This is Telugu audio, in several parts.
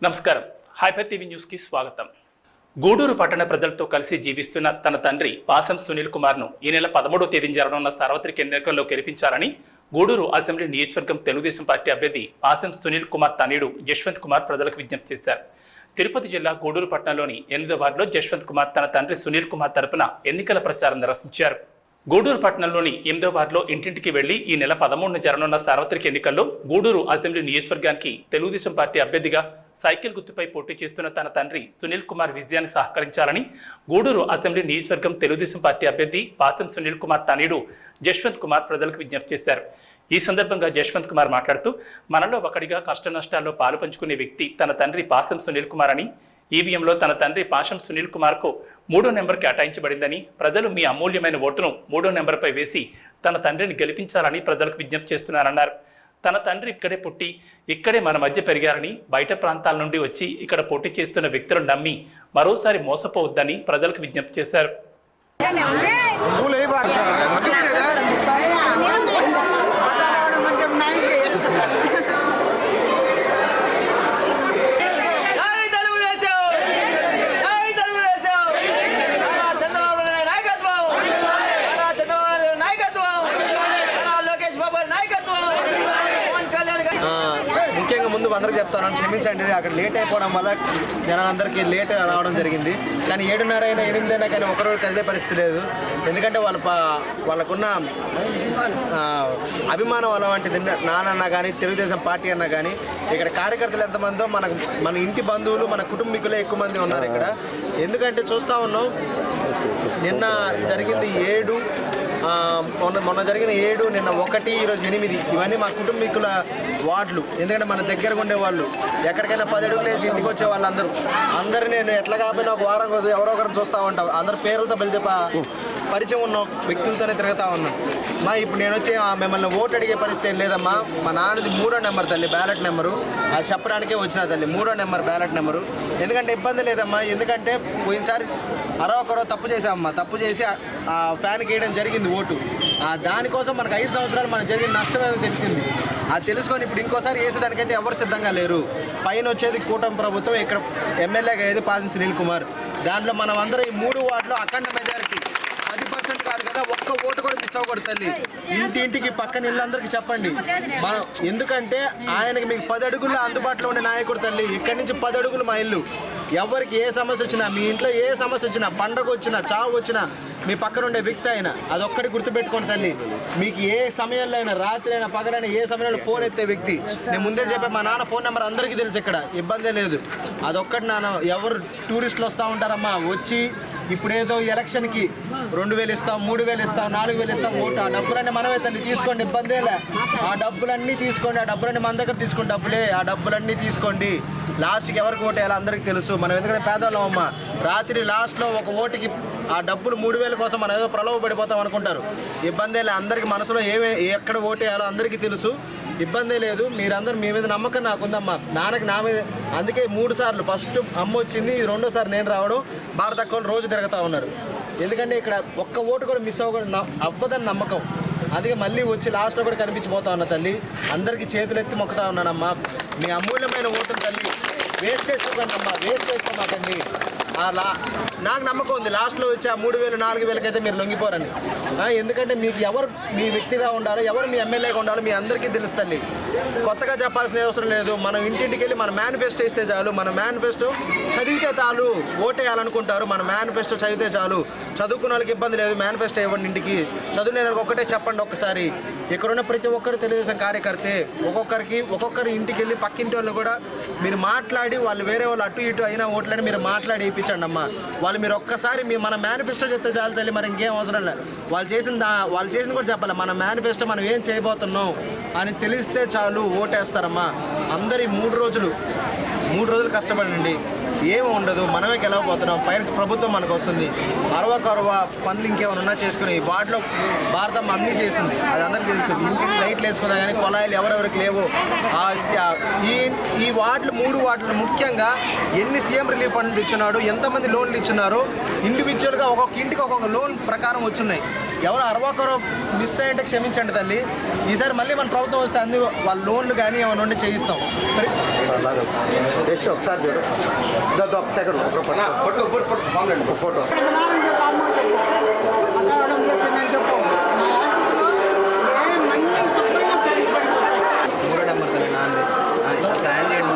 నమస్కారం. హైపర్ టీవీ న్యూస్ కి స్వాగతం. గూడూరు పట్టణ ప్రజలతో కలిసి జీవిస్తున్న తన తండ్రి పాసం సునీల్ కుమార్ ను ఈ నెల 13వ తేదీన జరగనున్న సార్వత్రిక ఎన్నికల్లో గెలిపించాలని గూడూరు అసెంబ్లీ నియోజకవర్గం తెలుగుదేశం పార్టీ అభ్యర్థి పాసం సునీల్ కుమార్ తనయుడు జశ్వంత్ కుమార్ ప్రజలకు విజ్ఞప్తి చేశారు. తిరుపతి జిల్లా గూడూరు పట్టణంలోని 8వ వార్డులో జశ్వంత్ కుమార్ తన తండ్రి సునీల్ కుమార్ తరపున ఎన్నికల ప్రచారం నిర్వహించారు. గూడూరు పట్టణంలోని 8వ వార్డులో ఇంటింటికి వెళ్లి ఈ నెల 13న జరగనున్న సార్వత్రిక ఎన్నికల్లో గూడూరు అసెంబ్లీ నియోజకవర్గానికి తెలుగుదేశం పార్టీ అభ్యర్థిగా సైకిల్ గుర్తుపై పోటీ చేస్తున్న తన తండ్రి సునీల్ కుమార్ విజయాన్ని సహకరించాలని గూడూరు అసెంబ్లీ నియోజకవర్గం తెలుగుదేశం పార్టీ అభ్యర్థి పాసం సునీల్ కుమార్ తనయుడు జశ్వంత్ కుమార్ ప్రజలకు విజ్ఞప్తి చేశారు. ఈ సందర్భంగా జశ్వంత్ కుమార్ మాట్లాడుతూ, మనలో ఒకడిగా కష్ట నష్టాల్లో పాలు పంచుకునే వ్యక్తి తన తండ్రి పాసం సునీల్ కుమార్ అని, ఈవీఎంలో తన తండ్రి పాసం సునీల్ కుమార్కు 3వ నెంబర్ కేటాయించబడిందని, ప్రజలు మీ అమూల్యమైన ఓటును 3వ నెంబర్పై వేసి తన తండ్రిని గెలిపించాలని ప్రజలకు విజ్ఞప్తి చేస్తున్నారన్నారు. తన తండ్రి ఇక్కడే పుట్టి ఇక్కడే మన మధ్య పెరిగారని, బయట ప్రాంతాల నుండి వచ్చి ఇక్కడ పోటీ చేస్తున్న వ్యక్తులను నమ్మి మరోసారి మోసపోవద్దని ప్రజలకు విజ్ఞప్తి చేశారు. ముఖ్యంగా ముందు అందరూ చెప్తాను, క్షమించండి, అక్కడ లేట్ అయిపోవడం వల్ల జనాలందరికీ లేట్ రావడం జరిగింది. కానీ 7:30 అయినా 8 అయినా కానీ ఒకరోజు కదిలే పరిస్థితి లేదు. ఎందుకంటే వాళ్ళకున్న అభిమానం అలా వంటిది. నాన్న కానీ తెలుగుదేశం పార్టీ అన్నా కానీ ఇక్కడ కార్యకర్తలు ఎంతమందో మన ఇంటి బంధువులు, మన కుటుంబీకులే ఎక్కువ మంది ఉన్నారు ఇక్కడ. ఎందుకంటే చూస్తూ ఉన్నాం, నిన్న జరిగింది 7, మొన్న జరిగిన 7, నిన్న 1, ఈరోజు 8. ఇవన్నీ మా కుటుంబీకుల వార్డులు. ఎందుకంటే మన దగ్గరగా ఉండేవాళ్ళు, ఎక్కడికైనా 10 అడుగులు వేసి ఇంటికి వచ్చే వాళ్ళందరూ నేను ఎట్లా కాకపోయినా ఒక వారం రోజు ఎవరో ఒకరిని చూస్తూ ఉంటాం. అందరు పేర్లతో పరిచయం ఉన్న వ్యక్తులతోనే తిరుగుతూ ఉన్నాం. ఇప్పుడు నేను వచ్చి మిమ్మల్ని ఓటు అడిగే పరిస్థితి ఏం లేదమ్మా. మా నాన్నది 3వ నెంబర్ తల్లి, బ్యాలెట్ నెంబరు. అది చెప్పడానికే వచ్చిన తల్లి, 3వ నెంబర్ బ్యాలెట్ నెంబరు. ఎందుకంటే ఇబ్బంది లేదమ్మా. ఎందుకంటే పోయినసారి అరవకరో తప్పు చేసామమ్మా. తప్పు చేసి ఫ్యాన్కి వేయడం జరిగింది ఓటు. దానికోసం మనకు 5 సంవత్సరాలు మనకు జరిగిన నష్టం ఏదో తెలిసింది. అది తెలుసుకొని ఇప్పుడు ఇంకోసారి వేసేదానికైతే ఎవరు సిద్ధంగా లేరు. పైన వచ్చేది కూటమి ప్రభుత్వం, ఇక్కడ ఎమ్మెల్యేగా అయ్యేది పాసం సునీల్ కుమార్. దాంట్లో మనం అందరం ఈ 3 వార్డులో అఖండ మెజారిటీ 10% కాదు కదా, ఒక్క ఓటు కూడా మిస్ అవ్వకూడదు తల్లి. ఇంటింటికి పక్కన ఇళ్ళందరికీ చెప్పండి. ఎందుకంటే ఆయనకి మీకు 10 అడుగుల్లో అందుబాటులో ఉండే నాయకుడు తల్లి. ఇక్కడి నుంచి 10 అడుగులు మా ఇల్లు. ఎవరికి ఏ సమస్య వచ్చినా, మీ ఇంట్లో ఏ సమస్య వచ్చినా, పండగ వచ్చినా, చావు వచ్చినా, మీ పక్కన ఉండే వ్యక్తి అయినా అదొక్కటి గుర్తుపెట్టుకోండి తల్లి. మీకు ఏ సమయంలో అయినా, రాత్రి అయినా, పగలైనా, ఏ సమయంలో ఫోన్ ఎత్తే వ్యక్తి నేను ముందే చెప్పే. మా నాన్న ఫోన్ నెంబర్ అందరికీ తెలుసు, ఇక్కడ ఇబ్బందే లేదు. అదొక్కటి నాన్న. ఎవరు టూరిస్టులు వస్తూ ఉంటారమ్మా, వచ్చి ఇప్పుడేదో ఎలక్షన్కి 2,000 ఇస్తాం, 3,000 ఇస్తాం, 4,000 ఇస్తాం ఓటు. ఆ డబ్బులన్నీ మనమే తల్లి, తీసుకోండి, ఇబ్బందేలే. ఆ డబ్బులన్నీ తీసుకోండి, ఆ డబ్బులన్నీ మన దగ్గర తీసుకోండి. డబ్బులే, ఆ డబ్బులన్నీ తీసుకోండి. లాస్ట్కి ఎవరికి ఓటు వేయాలో అందరికీ తెలుసు. మనం ఎందుకంటే పేదవాళ్ళం అమ్మ. రాత్రి లాస్ట్లో ఒక ఓటుకి ఆ డబ్బులు 3,000 కోసం మనం ఏదో ప్రలోభ పడిపోతాం అనుకుంటారు. ఇబ్బందేలే. అందరికీ మనసులో ఎక్కడ ఓటు వేయాలో అందరికీ తెలుసు, ఇబ్బందే లేదు. మీరందరూ మీ మీద నమ్మకం నాకుందమ్మా. నాన్నకి నా మీద. అందుకే 3 సార్లు, ఫస్ట్ అమ్మ వచ్చింది, 2వ నేను రావడం, భారత అక్కలు రోజు తిరుగుతూ ఉన్నారు. ఎందుకంటే ఇక్కడ ఒక్క ఓటు కూడా మిస్ అవ్వదని నమ్మకం. అందుకే మళ్ళీ వచ్చి లాస్ట్లో కూడా కనిపించిపోతా ఉన్నా తల్లి. అందరికీ చేతులు ఎత్తి మొక్కుతా ఉన్నానమ్మా. మీ అమూల్యమైన ఓటును తల్లి వేస్ట్ చేసుకోకండి అమ్మా, వేస్ట్ చేసుకోమాకండి. నాకు నమ్మకం ఉంది, లాస్ట్లో వచ్చి ఆ 3,000, 4,000 అయితే మీరు లొంగిపోరని. ఎందుకంటే మీకు ఎవరు మీ వ్యక్తిగా ఉండాలో, ఎవరు మీ ఎమ్మెల్యేగా ఉండాలో మీ అందరికీ తెలుస్తుంది. కొత్తగా చెప్పాల్సిన అవసరం లేదు. మనం ఇంటింటికి వెళ్ళి మన మేనిఫెస్టో ఇస్తే చాలు. మన మేనిఫెస్టో చదివితే చాలు. ఓటేయాలనుకుంటారు, మన మేనిఫెస్టో చదివితే చాలు. చదువుకున్న వాళ్ళకి ఇబ్బంది లేదు, మేనిఫెస్టో ఇవ్వండి ఇంటికి. చదువులేని ఒక్కటే చెప్పండి ఒక్కసారి. ఇక్కడున్న ప్రతి ఒక్కరు తెలుగుదేశం కార్యకర్తే. ఒక్కొక్కరి ఇంటికి వెళ్ళి పక్కింటి వాళ్ళని కూడా మీరు మాట్లాడి, వాళ్ళు వేరే వాళ్ళు అటు ఇటు అయినా ఓట్లని మీరు మాట్లాడి ఇప్పించండి అమ్మా. వాళ్ళు మీరు ఒక్కసారి మన మేనిఫెస్టో చెప్తే చాలు తల్లి, మరి ఇంకేం అవసరం లేదు. వాళ్ళు చేసింది కూడా చెప్పాలి. మన మేనిఫెస్టో మనం ఏం చేయబోతున్నాం అని తెలిస్తే చాలు, ఓటేస్తారమ్మా. అందరి 3 రోజులు కష్టపడండి, ఏమి ఉండదు. మనమే గెలవబోతున్నాం. పైన ప్రభుత్వం మనకు వస్తుంది. అరవ పనులు ఇంకేమైనా ఉన్నా చేసుకుని వాటిలో భారతం అన్నీ చేసింది, అది అందరికీ తెలుసు. ఇంటికి లైట్లు వేసుకున్నా కానీ కొలాయిలు ఎవరెవరికి లేవు. ఈ వార్డులు 3 వార్డులు ముఖ్యంగా ఎన్ని సీఎం రిలీఫ్ ఫండ్లు ఇచ్చినాడు, ఎంతమంది లోన్లు ఇచ్చినారో, ఇండివిజువల్గా ఒక్కొక్క ఇంటికి ఒక్కొక్క లోన్ ప్రకారం వచ్చున్నాయి. ఎవరు అరవకరో మిస్ అయ్యంటే క్షమించండి తల్లి. ఈసారి మళ్ళీ మన ప్రభుత్వం వస్తే అన్ని వాళ్ళ లోన్లు కానీ ఏమైనా ఉండి చేయిస్తాం. ఒకసారి చూడు, ఒక సెకండ్ ఫోటో. మూడో నెంబర్ తల్లి నాంది సాయం చేయండి,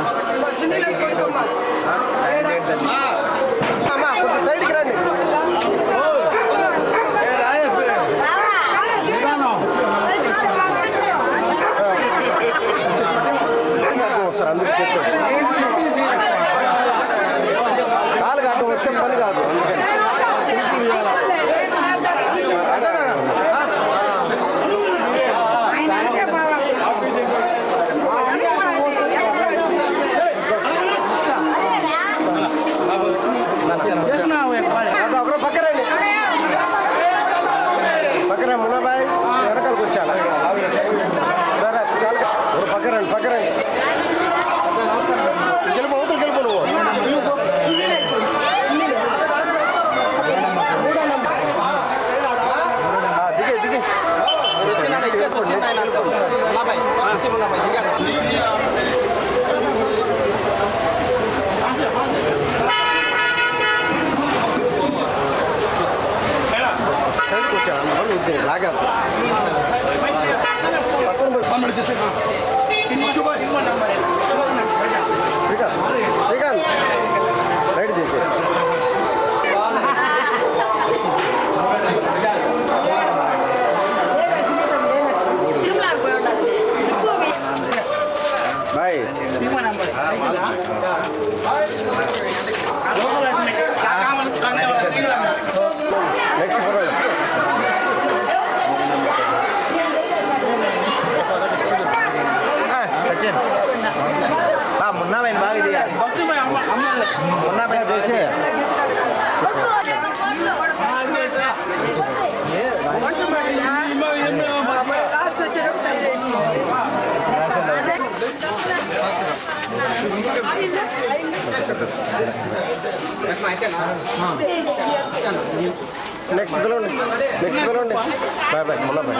సాయం చేయండి తల్లి. సైడ్కి రండి. అందరూ చెప్పారు కాలు కాటు వచ్చే పని కాదు. ఒకరు పక్కరండి, పక్కన మున్నాబాయ్ వెనకాలకు వచ్చాను. పక్కరండి పక్కరండి. గెలుపు అవుతుంది, గెలుపు నువ్వు దిగే దిగే. లాగా శ్రీకాంత్ రైట్ చేసి బాయ్. సచిన్ మున్నాబాయ్ బాగా ఇది మున్నాబాయ్ చేసి నెక్స్ట్ పిలవండి, నెక్స్ట్ పిలవండి. బాయ్ బాయ్ మున్నాబాయ్.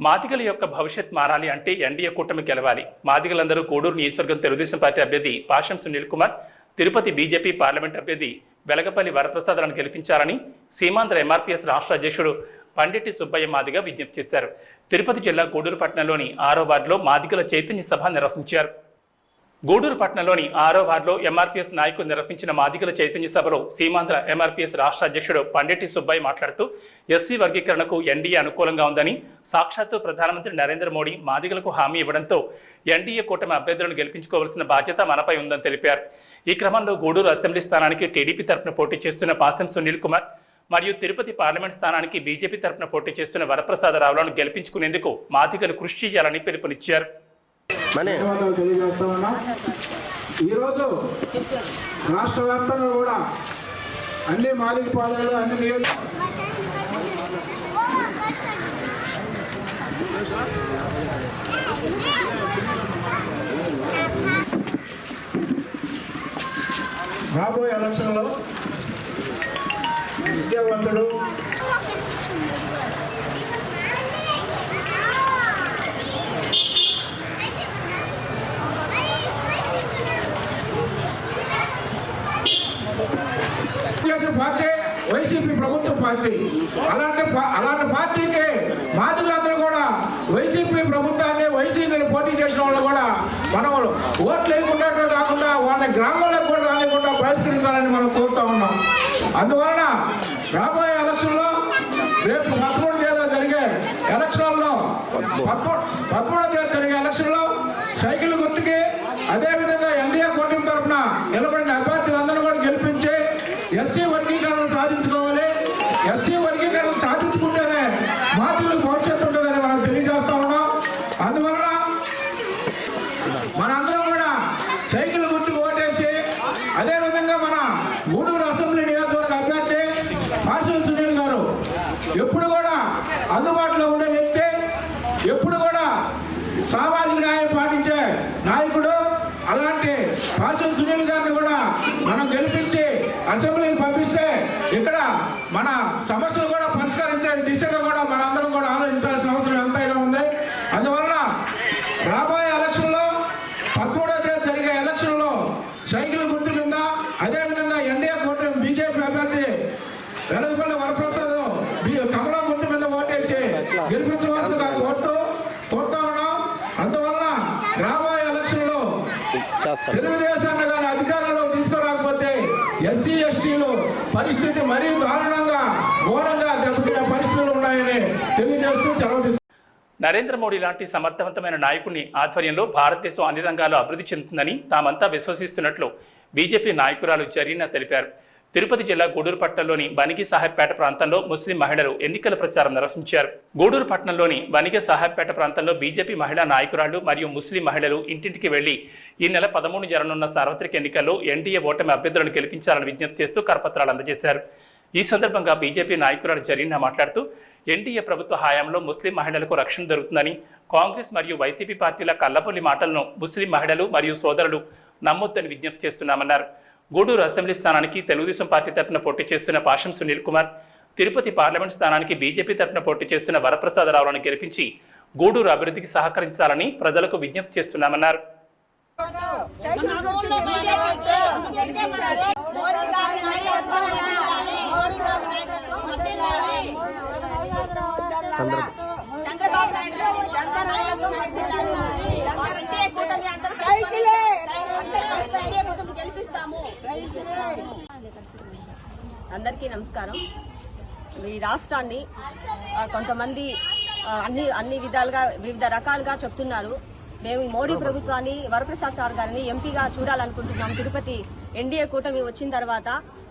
మాదిగల యొక్క భవిష్యత్ మారాలి అంటే ఎన్డీఏ కూటమి గెలవాలి. మాదిగలందరూ గూడూరు నియోజకవర్గం తెలుగుదేశం పార్టీ అభ్యర్థి పాశం సునీల్ కుమార్, తిరుపతి బీజేపీ పార్లమెంట్ అభ్యర్థి వెలగపల్లి వరప్రసాదలను గెలిపించాలని సీమాంధ్ర ఎంఆర్పీఎస్ రాష్ట్ర అధ్యక్షుడు పండిటి సుబ్బయ్య మాదిగ విజ్ఞప్తి చేశారు. తిరుపతి జిల్లా గూడూరు పట్టణంలోని 6వ వార్డులో మాదిగల చైతన్య సభ నిర్వహించారు. గూడూరు పట్టణంలోని 6వ వార్డులో ఎంఆర్పీఎస్ నాయకులు నిర్వహించిన మాదిగల చైతన్య సభలో సీమాంధ్ర ఎంఆర్పీఎస్ రాష్ట్ర అధ్యక్షుడు పండిటి సుబ్బయ్య మాట్లాడుతూ ఎస్సీ వర్గీకరణకు ఎన్డీఏ అనుకూలంగా ఉందని, సాక్షాత్తు ప్రధానమంత్రి నరేంద్ర మోడీ మాదిగలకు హామీ ఇవ్వడంతో ఎన్డీఏ కూటమి అభ్యర్థులను గెలిపించుకోవాల్సిన బాధ్యత మనపై ఉందని తెలిపారు. ఈ క్రమంలో గూడూరు అసెంబ్లీ స్థానానికి టీడీపీ తరఫున పోటీ చేస్తున్న పాశం సునీల్ కుమార్ మరియు తిరుపతి పార్లమెంట్ స్థానానికి బీజేపీ తరఫున పోటీ చేస్తున్న వరప్రసాదరావులను గెలిపించుకునేందుకు మాదిగలు కృషి చేయాలని పిలుపునిచ్చారు. ఈరోజు రాష్ట్ర వ్యాప్తంగా కూడా అన్ని మాదిగ పాలనలు అన్ని రాబోయే ఎలక్షన్లో విద్యావంతుడు పార్టీ వైసీపీ ప్రభుత్వ పార్టీ. అలాంటి పార్టీకి మాదిగలందరూ కూడా వైసీపీ పోటీ చేసిన వాళ్ళు కూడా మనం ఓట్లు వేయకుండా కాకుండా వాళ్ళని గ్రామాలకు కూడా రానికుండా బహిష్కరించాలని మనం కోరుతా ఉన్నాం. అందువలన రాబోయే ఎలక్షన్లో రేపు 13వ తేదీ జరిగే ఎలక్షన్లో 13వ తేదీ జరిగే ఎలక్షన్లో సైకిల్ గుర్తుకి అదేవిధంగా ఎన్డీఏ కూటమి తరఫున నిలబడిన అభ్యర్థులందరూ కూడా గెలిపించి ఎస్సీ వర్గీకరణ సాధించుకోవాలి. ఎస్సీ వర్గీకరణ సాధించుకుంటేనే మాతృలకు భవిష్యత్తు ఉంటుందని మనం తెలియజేస్తా ఉన్నాం. అందువలన మనందరం కూడా సైకిల్ గుర్తుకు ఓటేసి అదేవిధంగా మన గూడూరు అసెంబ్లీ నియోజకవర్గ అభ్యర్థి పాషం సునీల్ గారు ఎప్పుడు కూడా అందుబాటులో ఉండే వ్యక్తి, ఎప్పుడు కూడా సామాజిక న్యాయం పాటించే నాయకుడు. అలాంటి పాషం సునీల్ గారిని కూడా మనం గెలిపించి అసెంబ్లీకి పంపిస్తే ఇక్కడ మన సమస్యలు కూడా పరిష్కరించే దిశగా కూడా మనందరం కూడా ఆలోచించాల్సిన అవసరం ఎంతైనా ఉంది. అందువలన రాబోయే ఎలక్షన్లో 13వ తేదీ జరిగే ఎలక్షన్లో సైకిల్ గుర్తు మీద అదేవిధంగా ఎన్డీఏ కూటమి బీజేపీ అభ్యర్థి వెలగపల్లి వరప్రసాద్ కమలం గుర్తు మీద ఓటేసి గెలిపించవలసిందిగా కోరుతా ఉన్నాం. అందువలన రాబోయే ఎలక్షన్లో తెలుగుదేశాన్ని కానీ అధికారంలో తీసుకురాకపోతే ఎస్సీ ఎస్టీలు పరిస్థితి మరీ దారుణంగా ఘోరంగా దెబ్బతినే పరిస్థితులు ఉన్నాయని తెలియజేస్తూ సెలవు. నరేంద్ర మోడీ లాంటి సమర్థవంతమైన నాయకుని ఆధ్వర్యంలో భారతదేశం అన్ని రంగాల్లో అభివృద్ధి చెందుతుందని తామంతా విశ్వసిస్తున్నట్లు బీజేపీ నాయకురాలు జరీనా తెలిపారు. తిరుపతి జిల్లా గూడూరు పట్టణంలోని బనిగి సాహెబ్పేట ప్రాంతంలో ముస్లిం మహిళలు ఎన్నికల ప్రచారం నిర్వహించారు. గూడూరు పట్టణంలోని బనిగి సాహెబ్పేట ప్రాంతంలో బీజేపీ మహిళా నాయకురాళ్లు మరియు ముస్లిం మహిళలు ఇంటింటికి వెళ్లి ఈ నెల 13 జరగనున్న సార్వత్రిక ఎన్నికల్లో ఎన్డీఏ ఓటమి అభ్యర్థులను గెలిపించాలని విజ్ఞప్తి చేస్తూ కరపత్రాలు అందజేశారు. ఈ సందర్భంగా బీజేపీ నాయకురాలు జరీనా మాట్లాడుతూ ఎన్డీఏ ప్రభుత్వ హయాంలో ముస్లిం మహిళలకు రక్షణ దొరుకుతుందని, కాంగ్రెస్ మరియు వైసీపీ పార్టీల కల్లపొల్లి మాటలను ముస్లిం మహిళలు మరియు సోదరులు నమ్మొద్దని విజ్ఞప్తి చేస్తున్నామన్నారు. గూడూరు అసెంబ్లీ స్థానానికి తెలుగుదేశం పార్టీ తరఫున పోటీ చేస్తున్న పాషం సునీల్ కుమార్, తిరుపతి పార్లమెంట్ స్థానానికి బీజేపీ తరఫున పోటీ చేస్తున్న వరప్రసాదరావులను గెలిపించి గూడూరు అభివృద్ధికి సహకరించాలని ప్రజలకు విజ్ఞప్తి చేస్తున్నామన్నారు. అందరికీ నమస్కారం. ఈ రాష్ట్రాన్ని కొంతమంది అన్ని విధాలుగా వివిధ రకాలుగా చెప్తున్నారు. మేము మోడీ ప్రభుత్వాన్ని వరప్రసాద్ సార్ గారిని ఎంపీగా చూడాలనుకుంటున్నాం. తిరుపతి ఎన్డీఏ కూటమి వచ్చిన తర్వాత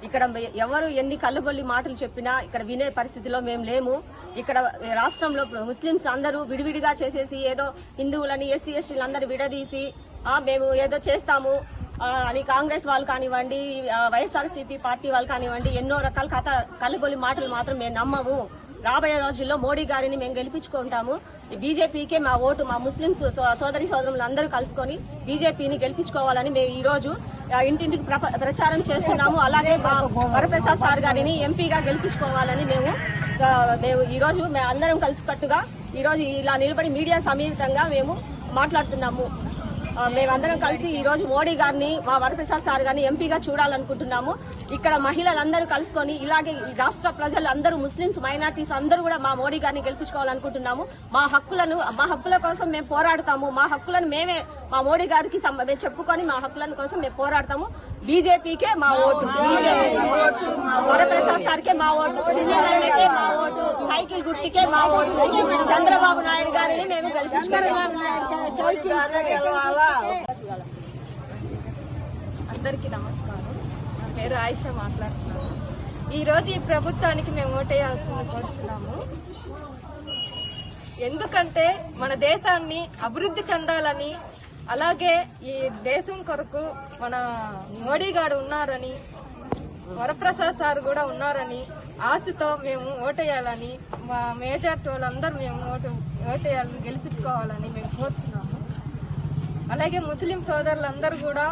ఇక్కడ ఎవరు ఎన్ని కళ్ళబొల్లి మాటలు చెప్పినా ఇక్కడ వినే పరిస్థితిలో మేము లేము. ఇక్కడ రాష్ట్రంలో ముస్లింస్ అందరూ విడివిడిగా చేసేసి ఏదో హిందువులని ఎస్సీ ఎస్టీలు అందరూ విడదీసి మేము ఏదో చేస్తాము అని కాంగ్రెస్ వాళ్ళు కానివ్వండి, వైఎస్ఆర్సీపీ పార్టీ వాళ్ళు కానివ్వండి, ఎన్నో రకాల కళ్ళబొల్లి మాటలు మాత్రం మేము నమ్మము. రాబోయే రోజుల్లో మోడీ గారిని మేము గెలిపించుకుంటాము. బీజేపీకే మా ఓటు, మా ముస్లింస్ సోదరి సోదరులు అందరూ కలుసుకొని బీజేపీని గెలిపించుకోవాలని మేము ఈ రోజు ఇంటింటికి ప్రచారం చేస్తున్నాము. అలాగే మా వరప్రసాద్ సార్ గారిని ఎంపీగా గెలిపించుకోవాలని మేము ఈ రోజు అందరం కలిసికట్టుగా ఈ రోజు ఇలా నిలబడి మీడియా సమేతంగా మేము మాట్లాడుతున్నాము. మేమందరం కలిసి ఈ రోజు మోడీ గారిని, మా వరప్రసాద్ సార్ గారిని ఎంపీగా చూడాలనుకుంటున్నాము. ఇక్కడ మహిళలందరూ కలుసుకొని ఇలాగే రాష్ట్ర ప్రజలు అందరూ ముస్లింస్ మైనార్టీస్ అందరూ కూడా మా మోడీ గారిని గెలిపించుకోవాలనుకుంటున్నాము. మా హక్కుల కోసం మేము పోరాడతాము. మా హక్కులను మేమే మా మోడీ గారికి చెప్పుకొని మా హక్కుల కోసం మేము పోరాడతాము. బీజేపీకే మా ఓటు, వరప్రసాద్ సార్కే మా ఓటు, సింగల్కే మా ఓటు, సైకిల్ గుర్తుకే మా ఓటు, చంద్రబాబు నాయుడు గారిని మేము గెలిపించుకుంటాము. అందరికీ నమస్కారం. నా పేరు ఆయిషా మాట్లాడుతున్నాను. ఈరోజు ఈ ప్రభుత్వానికి మేము ఓటేయాల్సింది కోరుచున్నాము. ఎందుకంటే మన దేశాన్ని అభివృద్ధి చెందాలని, అలాగే ఈ దేశం కొరకు మన మోడీ గారు ఉన్నారని, వరప్రసాద్ సార్ కూడా ఉన్నారని ఆశతో మేము ఓటేయాలని, మా మేజార్టీ వాళ్ళందరూ మేము ఓటేయాలని, గెలిపించుకోవాలని మేము కోరుచున్నాము. అలాగే ముస్లిం సోదరులందరూ కూడా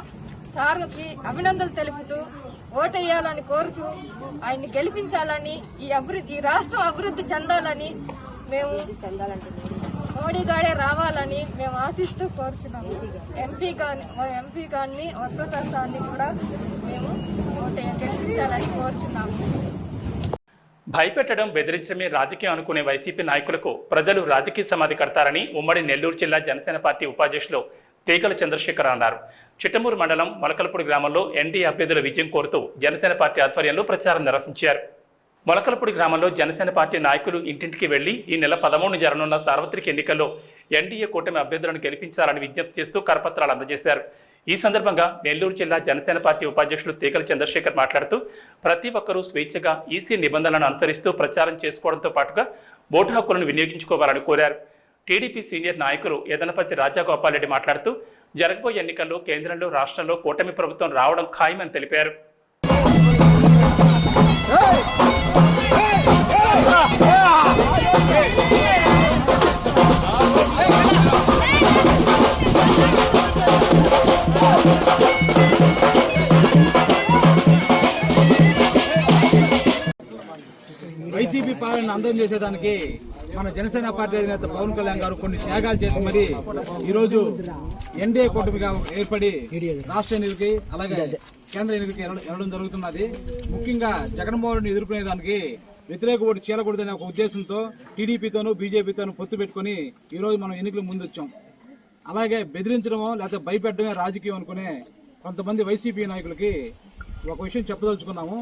సార్కి అభినందనలు తెలుపుతూ ఓటేయాలని కోరుచు ఆయన్ని గెలిపించాలని, ఈ రాష్ట్రం అభివృద్ధి చెందాలని, మేము మోడీ గారే రావాలని మేము ఆశిస్తూ కోరుచున్నాము. ఎంపీ గారిని వరప్రసాద్ సార్ని కూడా మేము గెలిపించాలని కోరుచున్నాము. భయపెట్టడం, బెదిరించడమే రాజకీయం అనుకునే వైసీపీ నాయకులకు ప్రజలు రాజకీయ సమాధి కడతారని ఉమ్మడి నెల్లూరు జిల్లా జనసేన పార్టీ ఉపాధ్యక్షులు తీగల చంద్రశేఖర్ అన్నారు. చిట్టమూరు మండలం మొలకలపూడి గ్రామంలో ఎన్డీఏ అభ్యర్థుల విజయం కోరుతూ జనసేన పార్టీ ఆధ్వర్యంలో ప్రచారం నిర్వహించారు. మొలకలపూడి గ్రామంలో జనసేన పార్టీ నాయకులు ఇంటింటికి వెళ్లి ఈ నెల 13 జరగనున్న సార్వత్రిక ఎన్నికల్లో ఎన్డీఏ కూటమి అభ్యర్థులను గెలిపించాలని విజ్ఞప్తి చేస్తూ కరపత్రాలు అందజేశారు. ఈ సందర్భంగా నెల్లూరు జిల్లా జనసేన పార్టీ ఉపాధ్యక్షులు తీగల చంద్రశేఖర్ మాట్లాడుతూ ప్రతి ఒక్కరూ స్వేచ్ఛగా ఈసీ నిబంధనలను అనుసరిస్తూ ప్రచారం చేసుకోవడంతో పాటుగా ఓటు హక్కులను వినియోగించుకోవాలని కోరారు. టీడీపీ సీనియర్ నాయకులు యదనపతి రాజగోపాల్ రెడ్డి మాట్లాడుతూ జరగబోయే ఎన్నికల్లో కేంద్రంలో, రాష్ట్రంలో కూటమి ప్రభుత్వం రావడం ఖాయమని తెలిపారు. వైసీపీ పాలన అందం చేసేదానికి మన జనసేన పార్టీ అధినేత పవన్ కళ్యాణ్ గారు కొన్ని త్యాగాలు చేసి మరి ఈరోజు ఎన్డీఏ కూటమిగా ఏర్పడి రాష్ట్ర ఎన్నికలకి అలాగే కేంద్ర ఎన్నికలకి వెళ్ళడం జరుగుతున్నది. ముఖ్యంగా జగన్మోహన్ రెడ్డిని ఎదుర్కొనేదానికి వ్యతిరేక ఓటు చీలకూడదనే ఒక ఉద్దేశంతో టీడీపీతోనూ బీజేపీతోనూ పొత్తు పెట్టుకుని ఈరోజు మనం ఎన్నికలు ముందొచ్చాం. అలాగే బెదిరించడమో లేకపోతే భయపెట్టడమే రాజకీయం అనుకునే కొంతమంది వైసీపీ నాయకులకి ఒక విషయం చెప్పదలుచుకున్నాము.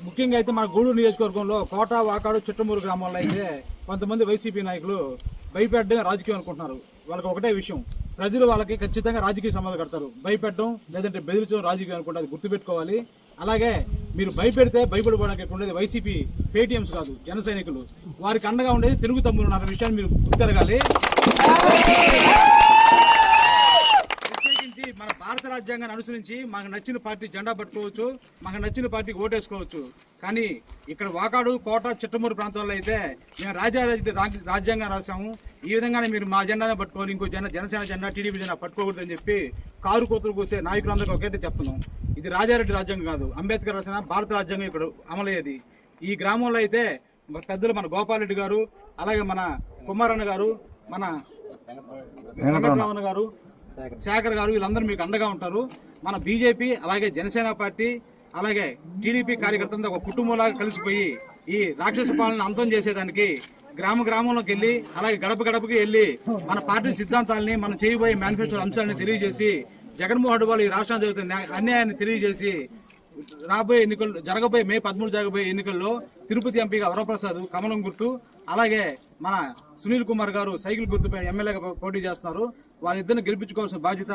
ముఖ్యంగా అయితే మన గూడూరు నియోజకవర్గంలో కోట, వాకాడు, చిట్టమూరు గ్రామాల్లో అయితే కొంతమంది వైసీపీ నాయకులు భయపెట్టడమే రాజకీయం అనుకుంటున్నారు. వాళ్ళకి ఒకటే విషయం, ప్రజలు వాళ్ళకి ఖచ్చితంగా రాజకీయ సమాధానం కడతారు. భయపెట్టడం లేదంటే బెదిరించడం రాజకీయం అనుకుంటే అది గుర్తుపెట్టుకోవాలి. అలాగే మీరు భయపెడితే భయపడిపోవడానికి ఉండేది వైసీపీ పేటీఎంస్ కాదు, జన సైనికులు. వారికి అండగా ఉండేది తెలుగు తమ్ముళ్ళు అన్న విషయాన్ని మీరు గుర్తిరగాలి. మన భారత రాజ్యాంగాన్ని అనుసరించి మనకు నచ్చిన పార్టీ జెండా పట్టుకోవచ్చు, మనకు నచ్చిన పార్టీకి ఓటేసుకోవచ్చు. కానీ ఇక్కడ వాకాడు, కోట, చిట్టమూరు ప్రాంతాల్లో అయితే మేము రాజ్యాంగం రాసాము, ఈ విధంగానే మీరు మా జెండానే పట్టుకోవాలి, ఇంకో జనసేన జెండా, టీడీపీ జెండా పట్టుకోకూడదని చెప్పి కారు కోతులు కూసే నాయకులందరికీ ఒకటే చెప్తున్నాం. ఇది రాజారెడ్డి రాజ్యాంగం కాదు, అంబేద్కర్ రాసిన భారత రాజ్యాంగం ఇక్కడ అమలయ్యేది. ఈ గ్రామంలో అయితే పెద్దలు మన గోపాల్ రెడ్డి గారు, అలాగే మన కుమారన్న గారు, మన వెంకటరామన్న గారు, శేఖర్ గారు, వీళ్ళందరూ మీకు అండగా ఉంటారు. మన బీజేపీ అలాగే జనసేన పార్టీ అలాగే టీడీపీ కార్యకర్తలతో ఒక కుటుంబంలాగా కలిసిపోయి ఈ రాక్షస పాలన అంతం చేసేదానికి గ్రామంలోకి వెళ్ళి అలాగే గడపకి వెళ్ళి మన పార్టీ సిద్ధాంతాలని, మనం చేయబోయే మేనిఫెస్టో అంశాలను తెలియజేసి జగన్మోహన్ రెడ్డి వాళ్ళు ఈ రాష్ట్రం జరుగుతున్న అన్యాయాన్ని తెలియజేసి రాబోయే ఎన్నికల్లో జరగబోయే మే 13 జరగబోయే ఎన్నికల్లో తిరుపతి ఎంపీగా వరప్రసాద్ కమలం గుర్తు, అలాగే మన సునీల్ కుమార్ గారు సైకిల్ గుర్తుపై ఎమ్మెల్యేగా పోటీ చేస్తున్నారు. వాళ్ళిద్దరిని గెలిపించుకోవాల్సిన బాధ్యత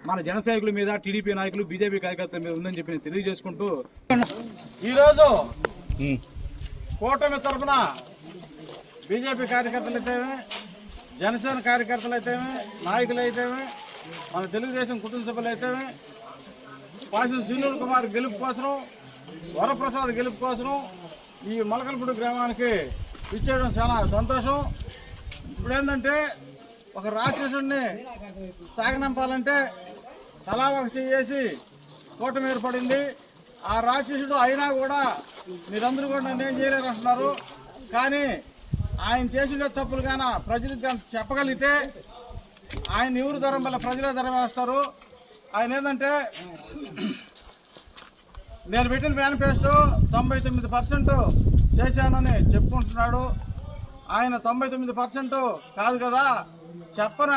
మన జన సైనికుల మీద, టీడీపీ నాయకులు, బీజేపీ కార్యకర్తల మీద ఉందని చెప్పి నేను తెలియజేసుకుంటూ ఈరోజు కూటమి తరఫున బీజేపీ కార్యకర్తలు అయితేమే, జనసేన కార్యకర్తలు అయితేమే, నాయకులు అయితేమే, మన తెలుగుదేశం కుటుంబ సభ్యులు అయితేమే పాసిన సునీల్ కుమార్ గెలుపు కోసం, వరప్రసాద్ గెలుపు కోసం ఈ మొలకలపూడి గ్రామానికి ఇచ్చేయడం చాలా సంతోషం. ఇప్పుడు ఏంటంటే ఒక రాక్షసుడిని సాగనంపాలంటే తలా ఒక చేసి కూటమి ఏర్పడింది. ఆ రాక్షసుడు అయినా కూడా మీరందరూ కూడా నన్ను ఏం చేయలేరు అంటున్నారు. కానీ ఆయన చేసిన తప్పులు కానీ ప్రజలకు చెప్పగలిగితే ఆయన ఎవరు ధరం వల్ల ప్రజలే ధరం వేస్తారు. ఆయన ఏంటంటే నేను పెట్టిన మేనిఫెస్టో 99% చేశానని చెప్పుకుంటున్నాడు. ఆయన 99% కాదు కదా, చెప్పన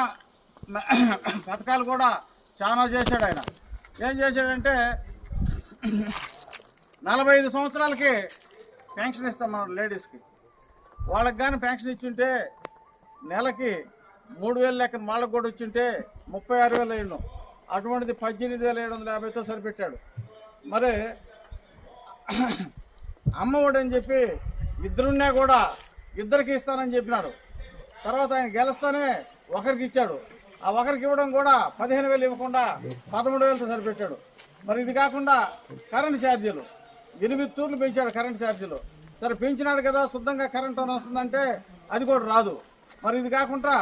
పథకాలు కూడా చాలా చేశాడు. ఆయన ఏం చేశాడంటే 45 సంవత్సరాలకి పెన్షన్ ఇస్తాం మన లేడీస్కి. వాళ్ళకి కానీ పెన్షన్ ఇచ్చుంటే నెలకి 3,000 లెక్కన వాళ్ళకి కూడా ఇచ్చుంటే 36,000 అయ్యిండు. అటువంటిది 18,750తో సరిపెట్టాడు. మరి అమ్మఒడి అని చెప్పి ఇద్దరున్నా కూడా ఇద్దరికి ఇస్తానని చెప్పినాడు. తర్వాత ఆయన గెలుస్తానే ఒకరికి ఇచ్చాడు. ఆ ఒకరికి ఇవ్వడం కూడా 15,000 ఇవ్వకుండా 13,000తో సరిపెట్టాడు. మరి ఇది కాకుండా కరెంటు ఛార్జీలు 8 తూర్లు పెంచాడు. కరెంటు ఛార్జీలు సరే పెంచినాడు కదా, శుద్ధంగా కరెంటు వస్తుందంటే అది కూడా రాదు. మరి ఇది కాకుండా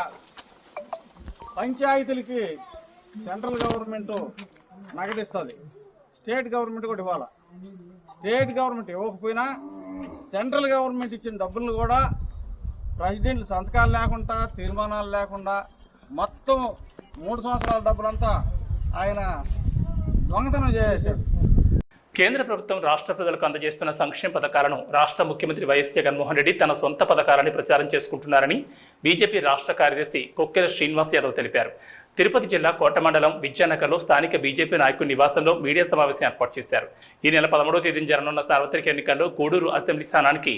పంచాయతీలకి సెంట్రల్ గవర్నమెంట్ నగదిస్తుంది, స్టేట్ గవర్నమెంట్ కూడా ఇవ్వాలి. స్టేట్ గవర్నమెంట్ ఇవ్వకపోయినా సెంట్రల్ గవర్నమెంట్ ఇచ్చిన డబ్బులు కూడా ప్రెసిడెంట్ సంతకాలు లేకుండా, తీర్మానాలు లేకుండా మొత్తం 3 సంవత్సరాల డబ్బులంతా ఆయన దొంగతనం చేశాడు. కేంద్ర ప్రభుత్వం రాష్ట్ర ప్రజలకు అందజేస్తున్న సంక్షేమ పథకాలను రాష్ట్ర ముఖ్యమంత్రి వైఎస్ జగన్మోహన్ రెడ్డి తన సొంత పథకాలని ప్రచారం చేసుకుంటున్నారని బీజేపీ రాష్ట్ర కార్యదర్శి కొక్కెర శ్రీనివాస్ యాదవ్ తెలిపారు. తిరుపతి జిల్లా కోట మండలం విద్యానగర్లో స్థానిక బీజేపీ నాయకుడి నివాసంలో మీడియా సమావేశం ఏర్పాటు చేశారు. ఈ నెల 13వ తేదీన జరగనున్న సార్వత్రిక ఎన్నికల్లో గూడూరు అసెంబ్లీ స్థానానికి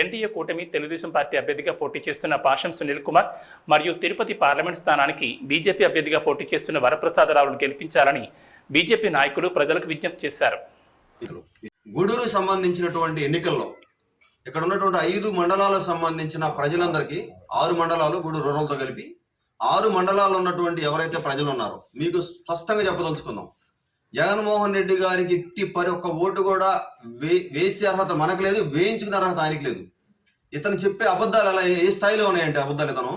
ఎన్డీఏ కూటమి తెలుగుదేశం పార్టీ అభ్యర్థిగా పోటీ చేస్తున్న పాషం సునీల్ కుమార్ మరియు తిరుపతి పార్లమెంట్ స్థానానికి బీజేపీ అభ్యర్థిగా పోటీ చేస్తున్న వరప్రసాదరావును గెలిపించాలని బీజేపీ నాయకులు ప్రజలకు విజ్ఞప్తి చేశారు. గూడూరు సంబంధించినటువంటి ఎన్నికల్లో ఇక్కడ ఉన్నటువంటి 5 మండలాలకు సంబంధించిన ప్రజలందరికీ 6 మండలాలు గూడూరు రూరల్తో కలిపి 6 మండలాల్లో ఉన్నటువంటి ఎవరైతే ప్రజలు ఉన్నారో మీకు స్పష్టంగా చెప్పదలుచుకుందాం. జగన్మోహన్ రెడ్డి గారికి ఇట్టి ఒక్క ఓటు కూడా వేసే అర్హత మనకు లేదు, వేయించుకునే అర్హత ఆయనకి లేదు. ఇతను చెప్పే అబద్ధాలు ఎలా ఏ స్థాయిలో ఉన్నాయంటే అబద్ధాలు ఇతను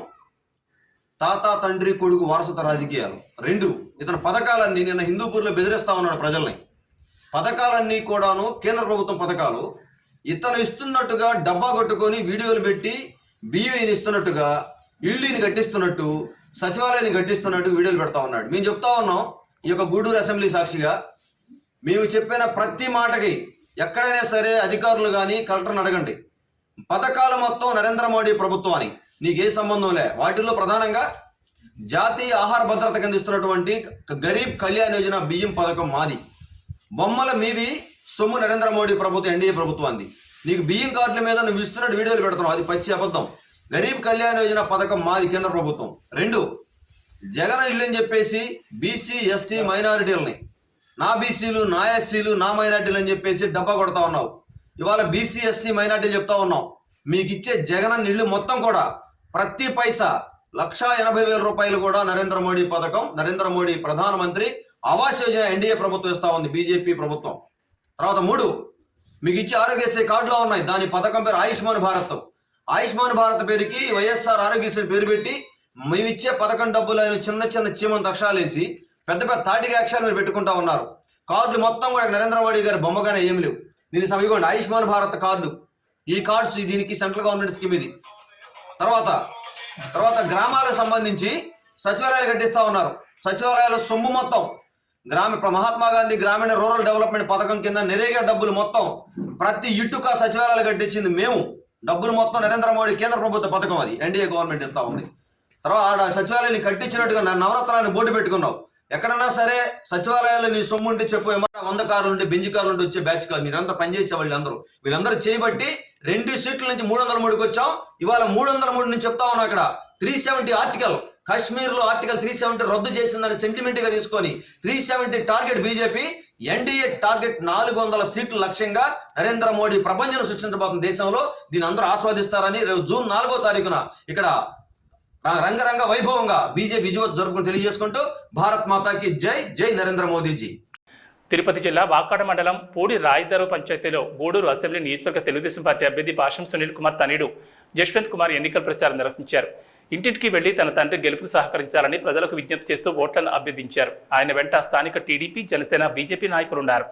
తాత తండ్రి కొడుకు వారసత్వ రాజకీయాలు 2 ఇతను పథకాలన్నీ నిన్న హిందూపూర్లో బెదిరిస్తా ఉన్నాడు ప్రజల్ని. పథకాలన్నీ కూడాను కేంద్ర ప్రభుత్వం పథకాలు ఇతను ఇస్తున్నట్టుగా డబ్బా కొట్టుకొని వీడియోలు పెట్టి బియ్యం ఇస్తున్నట్టుగా ఇళ్ళని కట్టిస్తున్నట్టు సచివాలయాన్ని కట్టిస్తున్నట్టు వీడియోలు పెడతా ఉన్నాడు. మేము చెప్తా ఉన్నాం ఈ యొక్క గూడూరు అసెంబ్లీ సాక్షిగా మేము చెప్పిన ప్రతి మాటకి ఎక్కడైనా సరే అధికారులు కానీ కలెక్టర్ని అడగండి. పథకాలు మొత్తం నరేంద్ర మోడీ ప్రభుత్వం అని నీకే సంబంధం లే. వాటిల్లో ప్రధానంగా జాతీయ ఆహార భద్రత కింద ఇస్తున్నటువంటి గరీబ్ కళ్యాణ్ యోజన బియ్యం పథకం మాది. బొమ్మల మీవి సొమ్ము నరేంద్ర మోడీ ప్రభుత్వం ఎన్డీఏ ప్రభుత్వాన్ని. నీకు బియ్యం కార్డుల మీద నువ్వు ఇస్తున్నట్టు వీడియోలు పెడుతున్నావు, అది పచ్చి అబద్ధం. గరీబ్ కళ్యాణ్ యోజన పథకం మాది కేంద్ర ప్రభుత్వం. 2 జగన్ ఇల్లు అని చెప్పేసి బీసీ ఎస్టీ మైనారిటీలని నా బీసీలు నా ఎస్సీలు నా మైనారిటీలు అని చెప్పేసి డబ్బా కొడతా ఉన్నావు. ఇవాళ బీసీ ఎస్సీ మైనారిటీలు చెప్తా ఉన్నావు. మీకు ఇచ్చే జగన్ ఇల్లు మొత్తం కూడా ప్రతి పైసా 1,80,000 రూపాయలు కూడా నరేంద్ర మోడీ పథకం, నరేంద్ర మోడీ ప్రధానమంత్రి ఆవాస్ యోజన ఎన్డీఏ ప్రభుత్వం ఇస్తా ఉంది, బీజేపీ ప్రభుత్వం. తర్వాత 3 మీకు ఇచ్చే ఆరోగ్యశ్రీ కార్డులో ఉన్నాయి. దాని పథకం పేరు ఆయుష్మాన్ భారత్. ఆయుష్మాన్ భారత్ పేరుకి వైఎస్ఆర్ ఆరోగ్యశ్రీ పేరు పెట్టి మేము ఇచ్చే పథకం డబ్బులు ఆయన చిన్న చిన్న చీమంత అక్షరాలేసి పెద్ద పెద్ద తాటికి అక్షరాలు మీరు పెట్టుకుంటా ఉన్నారు. కార్డులు మొత్తం కూడా నరేంద్ర మోడీ గారి బొమ్మగానే ఏమి లేవు. దీని ఇవ్వండి ఆయుష్మాన్ భారత్ కార్డు. ఈ కార్డ్స్ దీనికి సెంట్రల్ గవర్నమెంట్ స్కీమ్ ఇది. తర్వాత గ్రామాలకు సంబంధించి సచివాలయాలు కట్టిస్తా ఉన్నారు. సచివాలయాల సొమ్ము మొత్తం మహాత్మా గాంధీ గ్రామీణ రూరల్ డెవలప్మెంట్ పథకం కింద నెరేగా డబ్బులు మొత్తం ప్రతి ఇటుక సచివాలయాలు కట్టించింది మేము. డబ్బులు మొత్తం నరేంద్ర మోడీ కేంద్ర ప్రభుత్వ పథకం, అది ఎన్డీఏ గవర్నమెంట్ ఇస్తా ఉంది. తర్వాత సచివాలయాన్ని కట్టించినట్టుగా నవరత్నాన్ని బోర్డు పెట్టుకున్నావు. ఎక్కడన్నా సరే సచివాలయాల్లో నీ సొమ్ము ఉంటే చెప్పు. ఏమన్నా 100 కార్లు ఉంటే బెంజ్ కార్లు ఉంటే వచ్చే బ్యాచ్ కాదు. మీరంతా పనిచేసే వీళ్ళందరూ చేయబట్టి 2 సీట్ల నుంచి 303కి వచ్చాం. ఇవాళ 303 నుంచి చెప్తా ఉన్నాం. ఇక్కడ 370 ఆర్టికల్ కాశ్మీర్లో ఆర్టికల్ 370 రద్దు చేసిందని సెంటిమెంట్ గా తీసుకొని 370 టార్గెట్ బీజేపీ, ఎన్డీఏ టార్గెట్ 400 సీట్లు లక్ష్యంగా నరేంద్ర మోడీ ప్రపంచం సృష్టించబోతున్న దేశంలో దీని అందరూ ఆస్వాదిస్తారని రేపు జూన్ 4వ తారీఖున ఇక్కడ రంగరంగ వైభవంగా బీజేపీ విజయోత్సవం జరుపుకుని తెలియజేసుకుంటూ భారత్ మాతాకి జై, జై నరేంద్ర మోదీజీ. తిరుపతి జిల్లా వాకాడ మండలం పూడి రాయిదరు పంచాయతీలో గూడూరు అసెంబ్లీ నియోజకవర్గ తెలుగుదేశం పార్టీ అభ్యర్థి పాషం సునీల్ కుమార్ తనయుడు జశ్వంత్ కుమార్ ఎన్నికల ప్రచారం నిర్వహించారు. ఇంటింటికి వెళ్లి తన తండ్రి గెలుపుకు సహకరించాలని ప్రజలకు విజ్ఞప్తి చేస్తూ ఓట్లను అభ్యర్థించారు. ఆయన వెంట స్థానిక టీడీపీ, జనసేన, బీజేపీ నాయకులున్నారు.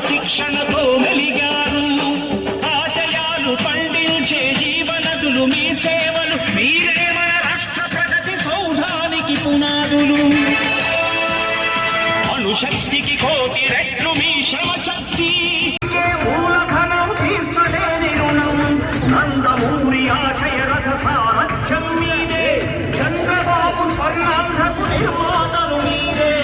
శిక్షణతో మెలిగారు, ఆశయాలు పండించే జీవనదులు మీ సేవలు, మీరే మన రాష్ట్ర ప్రగతి సౌధానికి పునాదులు. అణుశక్తికి కోటి రెట్లు మీ శ్రమ శక్తి, మూలధనం తీర్చలేని రుణం, నందమూరి ఆశయ రథ సారథ్యం మీదే, చంద్రబాబు స్వర్ణాంధ్రకు నిర్మాతలు మీరే.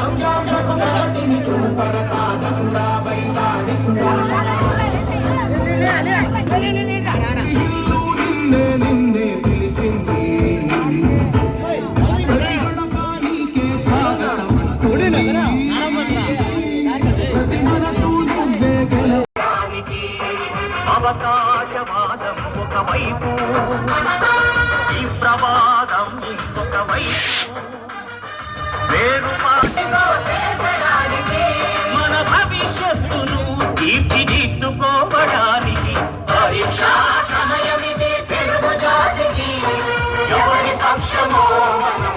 నవ్యాంధ్రపతిని చూపర సాధంగా బయటాడిందా ఇల్లు నిన్నే పిలిచింది గడపడానికే స్వాగతం ప్రతి మనసు నువ్వే గెలవడానికి అవకాశవాదం ఒకవైపు ఈ ప్రవాదం ఇంకొక వైపు వేరు మన భవిష్యత్తును తీర్చిదిద్దుకోవడానికి పరీక్షా సమయమిదే తెలుగు జాతికి ఎవరి పక్షమో మనం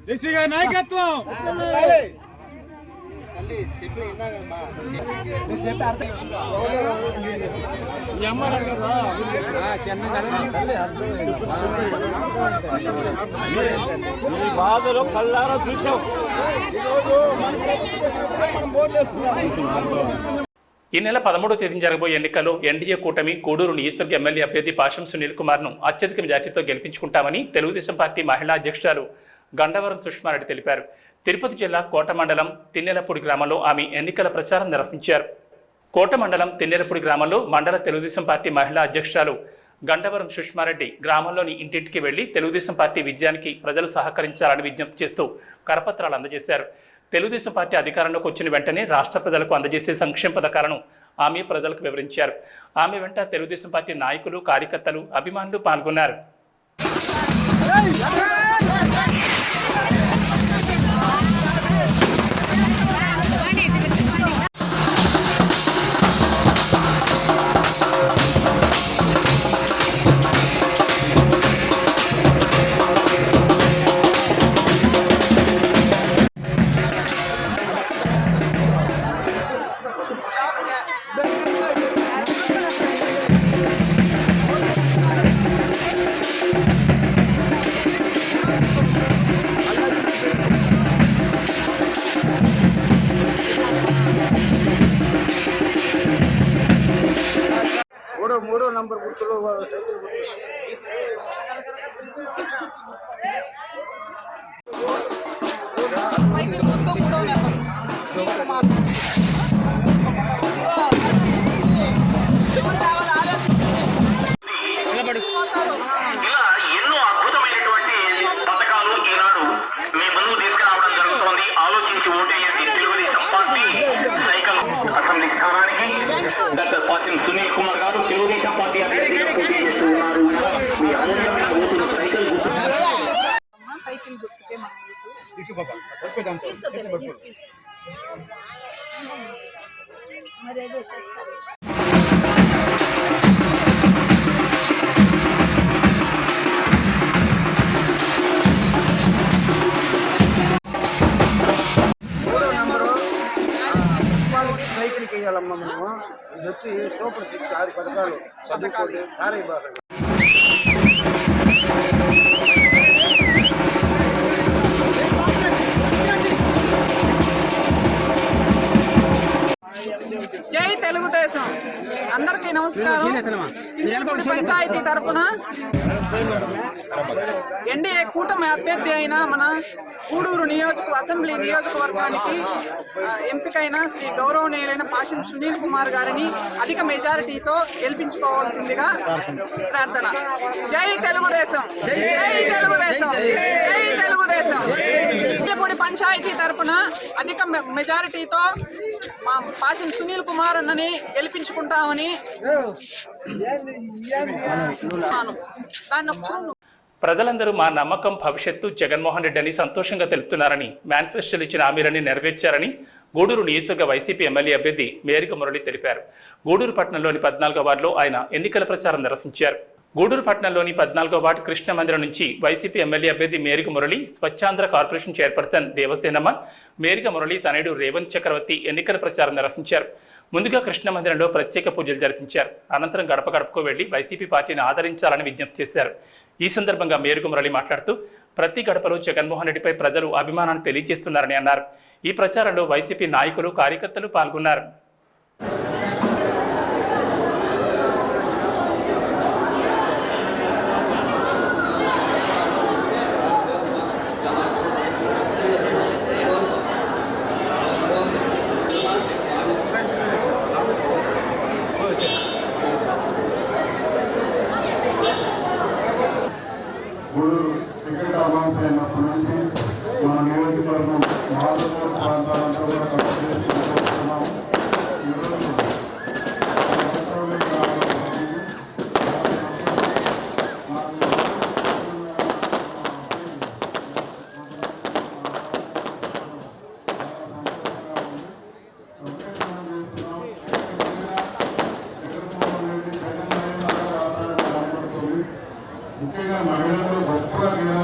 దేశీ గారి నాయకత్వం బాధలో కళ్ళారా చూసాం. ఈ నెల 13వ తేదీన జరగబోయే ఎన్నికల్లో ఎన్డీఏ కూటమి గూడూరు నియోజకవర్గ ఎమ్మెల్యే అభ్యర్థి పాశం సునీల్ కుమార్ ను అత్యధిక మెజార్టీతో గెలిపించుకుంటామని తెలుగుదేశం పార్టీ మహిళా అధ్యక్షురాలు గండవరం సుష్మారెడ్డి తెలిపారు. తిరుపతి జిల్లా కోట మండలం తిన్నెలపూడి గ్రామంలో ఆమె ఎన్నికల ప్రచారం నిర్వహించారు. కోట మండలం తిన్నెలపూడి గ్రామంలో మండల తెలుగుదేశం పార్టీ మహిళా అధ్యక్షురాలు గండవరం సుష్మారెడ్డి గ్రామంలోని ఇంటింటికి వెళ్లి తెలుగుదేశం పార్టీ విజయానికి ప్రజలు సహకరించాలని విజ్ఞప్తి చేస్తూ కరపత్రాలు అందజేశారు. తెలుగుదేశం పార్టీ అధికారంలోకి వచ్చిన వెంటనే రాష్ట్ర ప్రజలకు అందజేసే సంక్షేమ పథకాలను ఆమె ప్రజలకు వివరించారు. ఆమె వెంట తెలుగుదేశం పార్టీ నాయకులు, కార్యకర్తలు, అభిమానులు పాల్గొన్నారు. మూడో నంబర్ గుర్తులో సైకిల్ గుర్తు. ఇలా ఎన్నో అద్భుతమైనటువంటి పథకాలు ఈనాడు మీ ముందు తీసుకురావడం జరుగుతోంది. ఆలోచించి ఓటేయండి. తెలుగుదేశం పార్టీ సైకిల్ అసెంబ్లీ స్థానానికి డాక్టర్ పాశం సునీల్ కుమార్ గారు తెలుగుదేశం పార్టీ అభ్యర్థిగా పోటీ చేస్తున్నారు. మీ అమూల్యమైన ఓటును సైకిల్ సైకిల్కి వేయాలమ్మా మనము. ఇది వచ్చి సూపర్ 6 6 పథకాలు చదువుకోండి కారైబాగా. జై తెలుగుదేశం. అందరికీ నమస్కారం. తిన్నెలపూడి పంచాయతీ తరఫున ఎన్డీఏ కూటమి అభ్యర్థి అయిన మన గూడూరు అసెంబ్లీ నియోజకవర్గానికి ఎంపికైన శ్రీ గౌరవనీయులైన పాశం సునీల్ కుమార్ గారిని అధిక మెజారిటీతో గెలిపించుకోవాల్సిందిగా ప్రార్థన. జై తెలుగుదేశం. జై తెలుగుదేశం. జై తెలుగుదేశం. తిన్నెలపూడి పంచాయతీ తరఫున అధిక మెజారిటీతో మా పాసం సునీల్ కుమార్ అన్నని గెలిపించుకుంటామని దాన్ని ప్రజలందరూ మా నమ్మకం భవిష్యత్తు జగన్మోహన్ రెడ్డి అని సంతోషంగా తెలుపుతున్నారని, మేనిఫెస్టోలు ఇచ్చిన హామీలన్నీ నెరవేర్చారని గూడూరు నియోజకవర్గ వైసీపీ ఎమ్మెల్యే అభ్యర్థి మేరిక మురళి తెలిపారు. గూడూరు పట్టణంలోని 14వ వార్డులో ఆయన ఎన్నికల ప్రచారం నిర్వహించారు. గూడూరు పట్టణంలోని 14వ వార్డు కృష్ణ మందిరం నుంచి వైసీపీ ఎమ్మెల్యే అభ్యర్థి మేరిక మురళి, స్వచ్ఛాంధ్ర కార్పొరేషన్ చైర్పర్సన్ దేవసేనమ్మ, మేరిక మురళి తనయుడు రేవంత్ చక్రవర్తి ఎన్నికల ప్రచారం నిర్వహించారు. ముందుగా కృష్ణ మందిరంలో ప్రత్యేక పూజలు జరిపించారు. అనంతరం గడప గడపకు వెళ్లి వైసీపీ పార్టీని ఆదరించాలని విజ్ఞప్తి చేశారు. ఈ సందర్భంగా మేరిక మురళి మాట్లాడుతూ ప్రతి గడపలో జగన్మోహన్ రెడ్డిపై ప్రజలు అభిమానాన్ని తెలియజేస్తున్నారని అన్నారు. ఈ ప్రచారంలో వైసీపీ నాయకులు, కార్యకర్తలు పాల్గొన్నారు. గూడూరు టికెట్ అవాన్స్ అయినప్పటి నుంచి మా నియోజకవర్గం మారుమూల ప్రాంతాలంతా కూడా కవర్ చేసుకుంటున్నాం. ఈరోజు ముఖ్యంగా మహిళలు గొప్పగా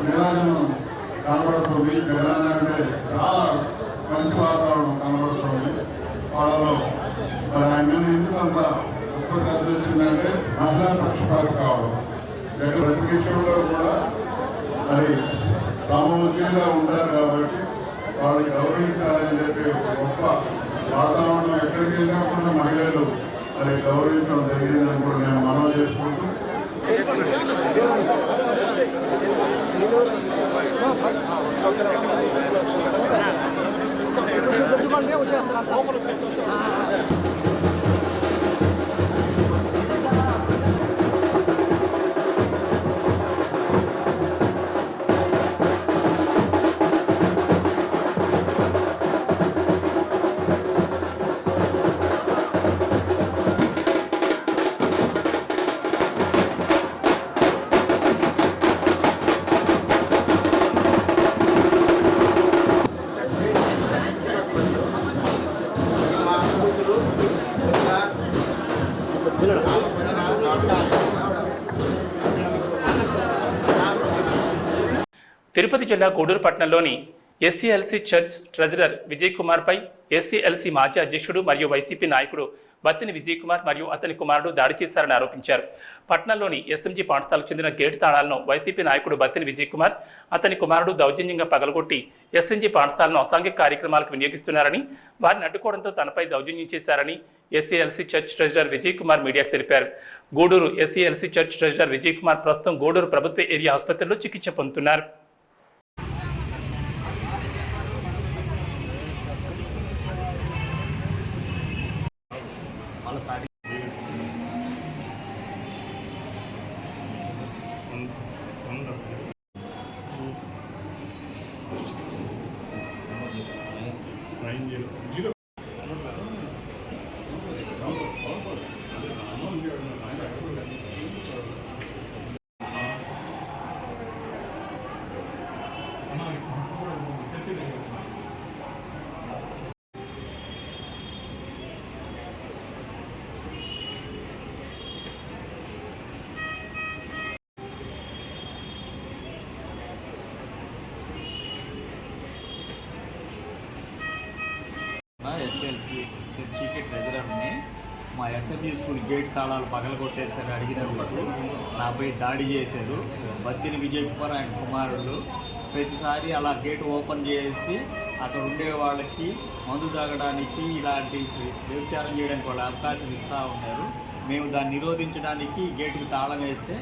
నిరాజనం కనబడుతుంది. జగన్ అంటే చాలా మంచి వాతావరణం కనబడుతుంది. వాళ్ళలో మరి ఆయన ఎందుకు అంత గొప్ప శ్రద్ధ వచ్చిందంటే మహిళా పక్షపాతం కావడం. జగన్ ప్రతి విషయంలో కూడా మరి సామూహికంగా ఉంటారు కాబట్టి వాళ్ళు గౌరవించాలని చెప్పి ఒక గొప్ప వాతావరణం ఎక్కడికి వెళ్ళకుండా మహిళలు మరి గౌరవించడం జరిగిందని కూడా నేను మనవి చేసుకుంటూ తిరుపతి జిల్లా గూడూరు పట్టణంలోని ఎస్సీఎల్సీ చర్చ్ ట్రెజరర్ విజయ్ కుమార్ పై ఎస్సీఎల్సీ మాజీ అధ్యక్షుడు మరియు వైసీపీ నాయకుడు బత్తిని విజయ్ కుమార్ మరియు అతని కుమారుడు దాడి చేశారని ఆరోపించారు. పట్టణంలోని ఎస్ఎంజీ పాఠశాలకు చెందిన గేటు తాళాలను వైసీపీ నాయకుడు బత్తిని విజయ్ కుమార్, అతని కుమారుడు దౌర్జన్యంగా పగలగొట్టి ఎస్ఎంజీ పాఠశాలను అసాంఘిక కార్యక్రమాలకు వినియోగిస్తున్నారని, వారిని అడ్డుకోవడంతో తనపై దౌర్జన్యం చేశారని ఎస్సీఎల్సీ చర్చ్ ట్రెజరర్ విజయ్ కుమార్ మీడియాకు తెలిపారు. గూడూరు ఎస్సీఎల్సీ చర్చ్ ట్రెజరర్ విజయ్ కుమార్ ప్రస్తుతం గూడూరు ప్రభుత్వ ఏరియా ఆసుపత్రిలో చికిత్స పొందుతున్నారు. ఎస్ఎల్సి చర్చికి ట్రెజరర్ని మా ఎస్ఎంఈ స్కూల్ గేట్ తాళాలు పగలగొట్టేశారు. అడిగినందుకు నాపై దాడి చేశారు. బత్తిని విజయ్ కుమార్ ఆయన కుమారుడు ప్రతిసారి అలా గేట్ ఓపెన్ చేసి అక్కడ ఉండే వాళ్ళకి మందు తాగడానికి ఇలాంటి వ్యభిచారం చేయడానికి వాళ్ళు అవకాశం ఇస్తూ ఉన్నారు. మేము దాన్ని నిరోధించడానికి గేటుకు తాళం వేస్తే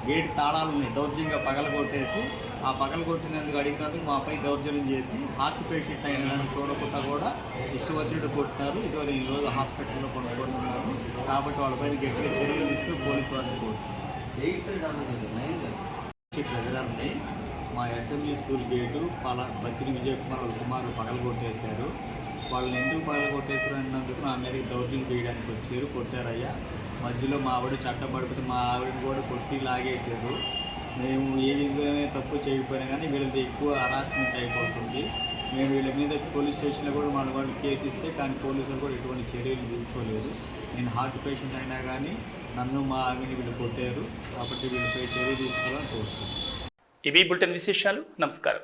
గేట్ తాళాలని దౌర్జన్యంగా పగలగొట్టేసి ఆ పగలగొట్టినందుకు అడిగినందుకు మాపై దౌర్జన్యం చేసి హార్ట్ పేషెంట్ అయిన చూడకుండా కూడా ఇష్టం వచ్చినట్టు కొట్టినారు. ఇదివరకు ఈరోజు హాస్పిటల్లో కొనుక్కుంటున్నారు. కాబట్టి వాళ్ళపైన గట్టిగా చర్యలు తీసుకుని పోలీసు వారిని కోరుతున్నారు. ప్రజలని మా SME school gate Battini Vijay Kumar వాళ్ళ కుమారులు పగలగొట్టేశారు. వాళ్ళని ఎందుకు పగలగొట్టేశారు అన్నందుకు నా మీదకి దౌర్జన్యం చేయడానికి వచ్చారు, కొట్టారయ్యా. మధ్యలో మా ఆవిడ చట్టపడిపోతే మా ఆవిడ కూడా కొట్టి లాగేశారు. మేము ఏ విధంగా తప్పు చేయకపోయినా కానీ వీళ్ళది ఎక్కువ హరాస్మెంట్ అయిపోతుంది. మేము వీళ్ళ మీద పోలీస్ స్టేషన్లో కూడా మన వాళ్ళు కేసు ఇస్తే కానీ పోలీసులు కూడా ఎటువంటి చర్యలు తీసుకోలేదు. నేను హార్ట్ పేషెంట్ అయినా కానీ నన్ను మా ఆవిని వీళ్ళు కొట్టారు, కాబట్టి వీళ్ళపై చర్య తీసుకోవాలని కోరుతున్నాను. ఇవి బులెటిన్ విశేషాలు. నమస్కారం.